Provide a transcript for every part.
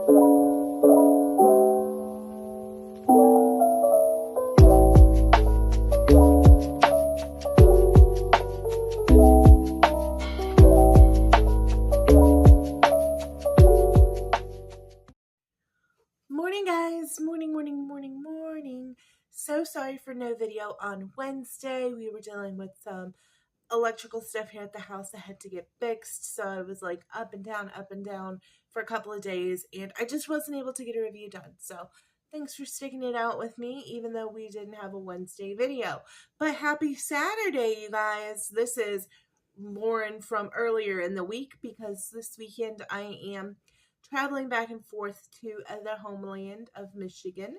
Morning, guys. Morning. So sorry for no video on Wednesday. We were dealing with some electrical stuff here at the house that had to get fixed. So I was like up and down for a couple of days, and I just wasn't able to get a review done. So thanks for sticking it out with me, even though we didn't have a Wednesday video. But happy Saturday, you guys. This is Lauren from earlier in the week, because this weekend I am traveling back and forth to the homeland of Michigan,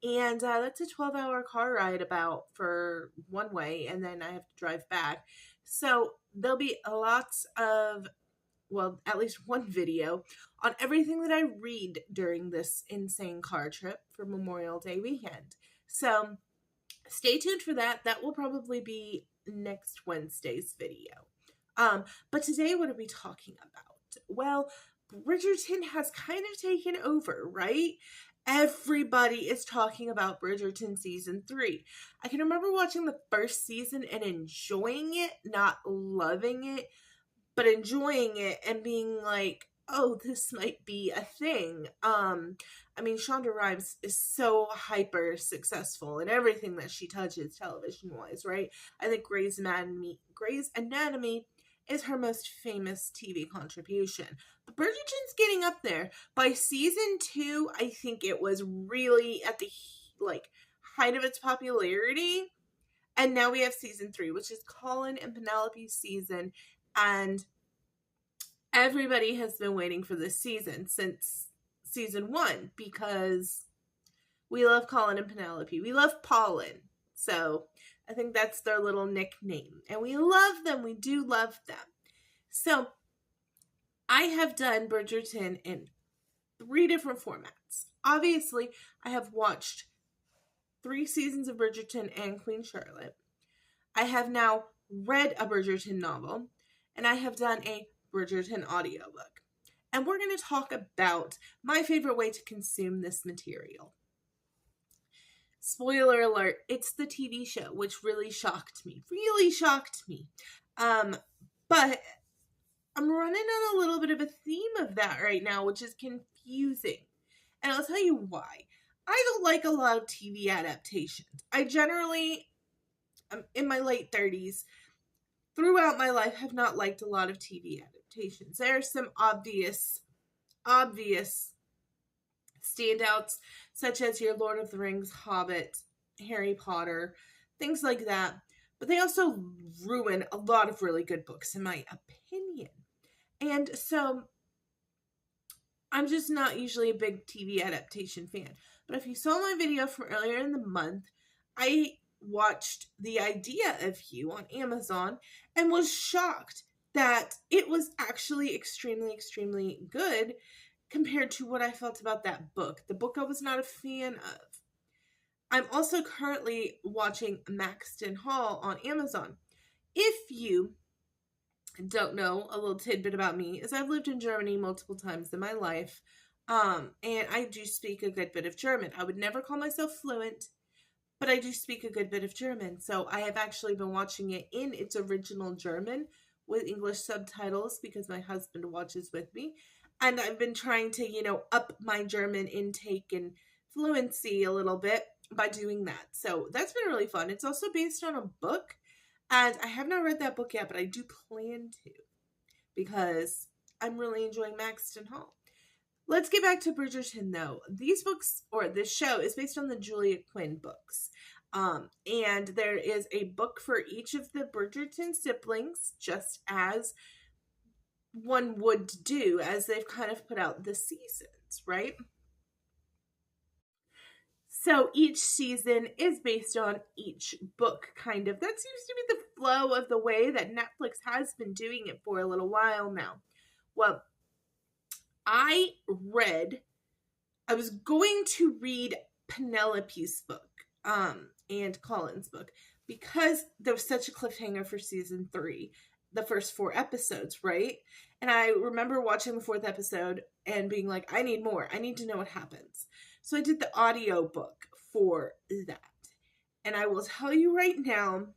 and that's a 12-hour car ride for one way, and then I have to drive back. So there'll be lots of, well, at least one video on everything that I read during this insane car trip for Memorial Day weekend. So stay tuned for that. That will probably be next Wednesday's video. But today, what are we talking about? Well, Bridgerton has kind of taken over, right? Everybody is talking about Bridgerton season 3. I can remember watching the first season and enjoying it, not loving it, but enjoying it and being like, oh, this might be a thing. I mean, Shonda Rhimes is so hyper successful in everything that she touches television-wise, right? I think Grey's Anatomy is her most famous TV contribution. But Bridgerton's getting up there. By season 2, I think it was really at the height of its popularity. And now we have season 3, which is Colin and Penelope's season. And everybody has been waiting for this season since season 1, because we love Colin and Penelope. We love Paulin. So I think that's their little nickname. And we love them. We do love them. So I have done Bridgerton in 3 different formats. Obviously, I have watched 3 seasons of Bridgerton and Queen Charlotte. I have now read a Bridgerton novel. And I have done a Bridgerton audiobook. And we're going to talk about my favorite way to consume this material. Spoiler alert, it's the TV show, which really shocked me. But I'm running on a little bit of a theme of that right now, which is confusing. And I'll tell you why. I don't like a lot of TV adaptations. I generally, in my late 30s, throughout my life, have not liked a lot of TV adaptations. There are some obvious standouts, such as your Lord of the Rings, Hobbit, Harry Potter, things like that. But they also ruin a lot of really good books, in my opinion. And so I'm just not usually a big TV adaptation fan. But if you saw my video from earlier in the month, I watched The Idea of You on Amazon and was shocked that it was actually extremely good compared to what I felt about that book. The book I was not a fan of. I'm also currently watching Maxton Hall on Amazon. If you don't know, a little tidbit about me is I've lived in Germany multiple times in my life, and I do speak a good bit of German. I would never call myself fluent, but I do speak a good bit of German. So I have actually been watching it in its original German with English subtitles because my husband watches with me. And I've been trying to, up my German intake and fluency a little bit by doing that. So that's been really fun. It's also based on a book. And I have not read that book yet, but I do plan to, because I'm really enjoying Maxton Hall. Let's get back to Bridgerton, though. These books, or this show, is based on the Julia Quinn books. And there is a book for each of the Bridgerton siblings, just as one would do, as they've kind of put out the seasons, right? So each season is based on each book, kind of. That seems to be the flow of the way that Netflix has been doing it for a little while now. Well, I was going to read Penelope's book, and Colin's book, because there was such a cliffhanger for season 3, the first 4 episodes, right? And I remember watching the 4th episode and being like, I need more. I need to know what happens. So I did the audio book for that. And I will tell you right now,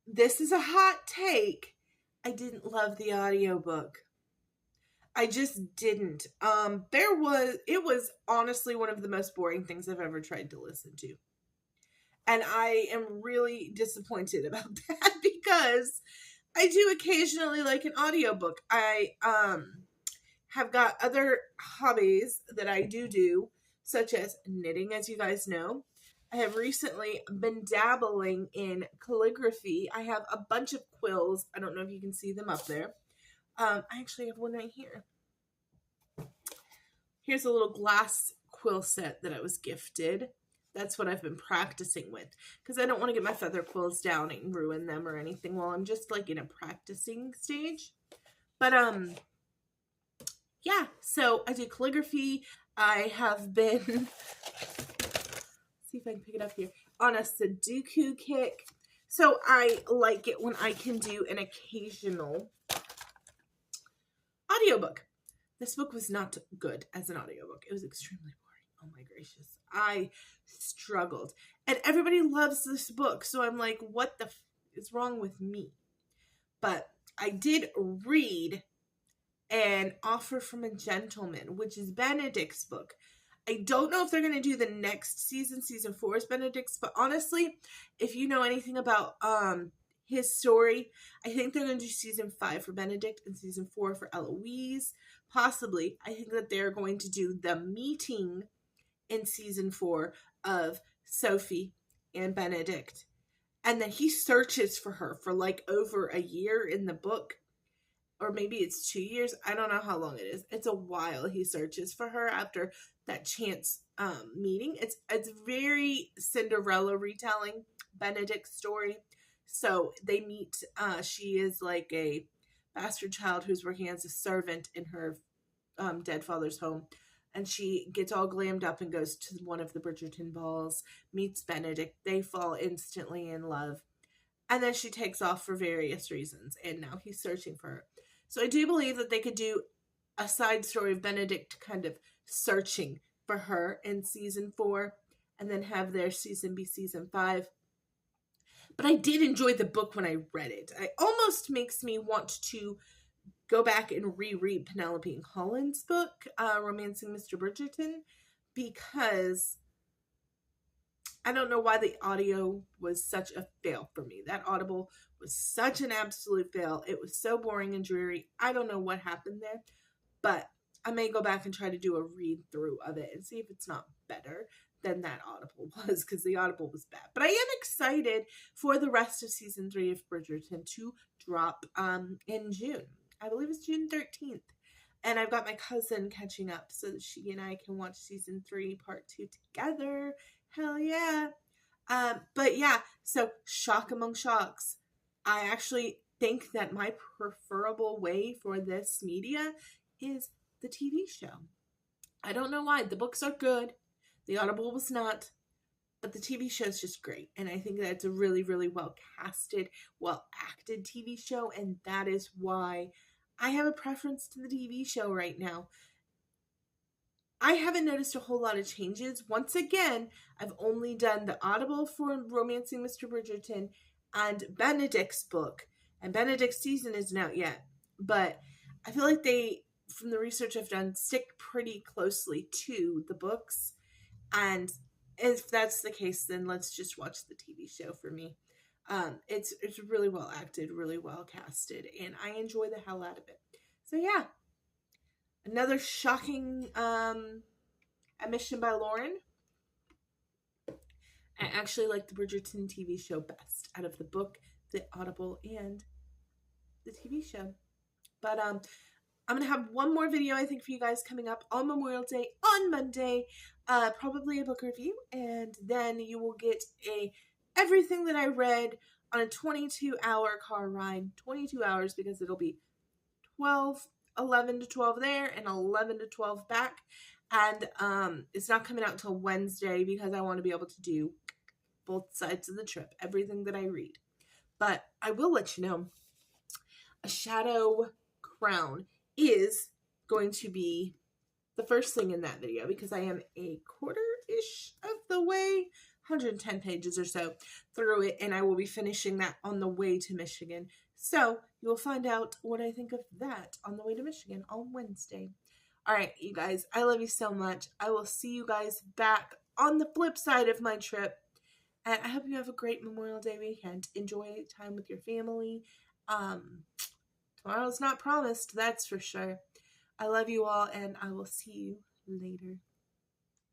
this is a hot take. I didn't love the audiobook. I just didn't. It was honestly one of the most boring things I've ever tried to listen to. And I am really disappointed about that because I do occasionally like an audiobook. I have got other hobbies that I do, such as knitting, as you guys know. I have recently been dabbling in calligraphy. I have a bunch of quills. I don't know if you can see them up there. I actually have one right here. Here's a little glass quill set that I was gifted. That's what I've been practicing with, because I don't want to get my feather quills down and ruin them or anything while I'm just like in a practicing stage. But yeah, so I do calligraphy. I have been, see if I can pick it up here, on a Sudoku kick. So I like it when I can do an occasional audiobook. This book was not good as an audiobook. It was extremely boring. Oh my gracious. I struggled. And everybody loves this book. So I'm like, what the is wrong with me? But I did read An Offer from a Gentleman, which is Benedict's book. I don't know if they're going to do the next season. Season 4 is Benedict's. But honestly, if you know anything about his story, I think they're going to do season 5 for Benedict and season 4 for Eloise. Possibly. I think that they're going to do the meeting in season 4 of Sophie and Benedict. And then he searches for her for like over a year in the book. Or maybe it's 2 years. I don't know how long it is. It's a while he searches for her after that chance meeting. It's very Cinderella retelling, Benedict's story. So they meet. She is like a bastard child who's working as a servant in her dead father's home. And she gets all glammed up and goes to one of the Bridgerton balls, meets Benedict. They fall instantly in love. And then she takes off for various reasons. And now he's searching for her. So I do believe that they could do a side story of Benedict kind of searching for her in season 4. And then have their season be season 5. But I did enjoy the book when I read it. It almost makes me want to go back and reread Penelope Holland's book, Romancing Mr. Bridgerton, because I don't know why the audio was such a fail for me. That Audible was such an absolute fail. It was so boring and dreary. I don't know what happened there, but I may go back and try to do a read through of it and see if it's not better than that Audible was, because the Audible was bad. But I am excited for the rest of season 3 of Bridgerton to drop in June. I believe it's June 13th. And I've got my cousin catching up so that she and I can watch season 3 part 2 together. Hell yeah. But yeah, so shock among shocks. I actually think that my preferable way for this media is the TV show. I don't know why. The books are good. The Audible was not. But the TV show is just great. And I think that it's a really, really well casted, well acted TV show. And that is why I have a preference to the TV show right now. I haven't noticed a whole lot of changes. Once again, I've only done the Audible for Romancing Mr. Bridgerton and Benedict's book. And Benedict's season isn't out yet. But I feel like they, from the research I've done, stick pretty closely to the books. And if that's the case, then let's just watch the TV show for me. It's really well acted, really well casted, and I enjoy the hell out of it. So yeah, another shocking admission by Lauren. I actually like the Bridgerton TV show best out of the book, the Audible, and the TV show. But I'm going to have one more video, I think, for you guys coming up on Memorial Day on Monday. Probably a book review. And then you will get everything that I read on a 22-hour car ride. 22 hours because it'll be 11 to 12 there and 11 to 12 back. And it's not coming out until Wednesday because I want to be able to do both sides of the trip. Everything that I read. But I will let you know. A shadow crown is going to be the first thing in that video, because I am a quarter-ish of the way, 110 pages or so through it, and I will be finishing that on the way to Michigan. So you will find out what I think of that on the way to Michigan on Wednesday. All right, you guys, I love you so much. I will see you guys back on the flip side of my trip. And I hope you have a great Memorial Day weekend. Enjoy time with your family. Tomorrow's not promised, that's for sure. I love you all, and I will see you later.